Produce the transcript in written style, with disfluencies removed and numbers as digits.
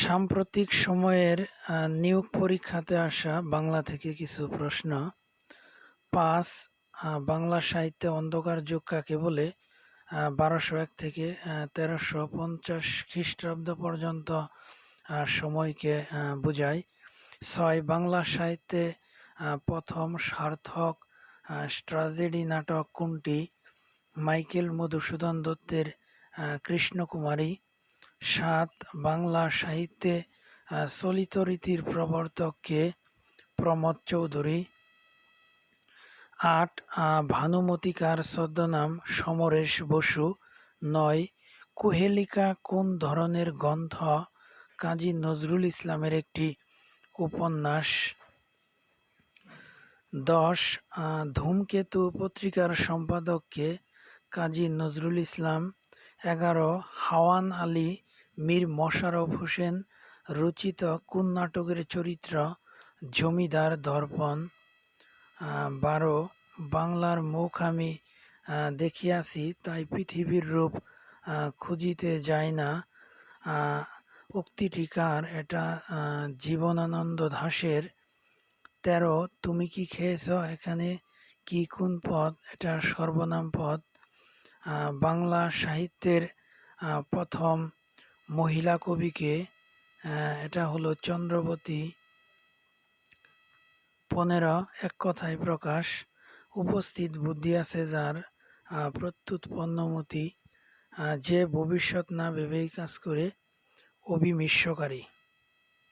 সাম্প্রতিক সময়ের নিয়োগ পরীক্ষাতে আসা বাংলা থেকে কিছু প্রশ্ন। ৫. বাংলা সাহিত্যে অন্ধকার যুগ কাকে বলে? ১২০১ থেকে ১৩৫০ খ্রিস্টাব্দ পর্যন্ত সময়কে বোঝায়। ৬. বাংলা সাহিত্যে প্রথম সার্থক ট্র্যাজেডি নাটক কোনটি? মাইকেল মধুসূদন দত্তের কৃষ্ণকুমারী। ৭. বাংলা সাহিত্যে চলিত রীতির প্রবর্তক কে? প্রমথ চৌধুরী। ৮. ভানুমতিকার ছদ্মনাম সমরেশ বসু। ৯. কুহেলিকা কোন ধরনের গ্রন্থ? কাজী নজরুল ইসলামের একটি উপন্যাস। ১০. ধূমকেতু পত্রিকার সম্পাদক কে? কাজী নজরুল ইসলাম। ১১. হাওয়ান আলী মীর মশাররফ হোসেন রচিত কোন নাটকের চরিত্র? জমিদার দর্পণ। ১২. বাংলার মুখ আমি দেখিয়াছি তাই পৃথিবীর রূপ খুঁজিতে যাই না উক্তিটি কার? এটা জীবনানন্দ দাশের। ১৩. তুমি কি খেয়েছ? এখানে কি কোন পদ? এটা সর্বনাম পদ। বাংলা সাহিত্যের প্রথম মহিলা কবি কে? এটা হলো চন্দ্রবতী। ১৫. এক কথায় প্রকাশ। উপস্থিত বুদ্ধি আছে যার, প্রত্যুত পণ্যমতি, যে ভবিষ্যৎ না ভেবেই কাজ করে, অবিমিশ্যকারী।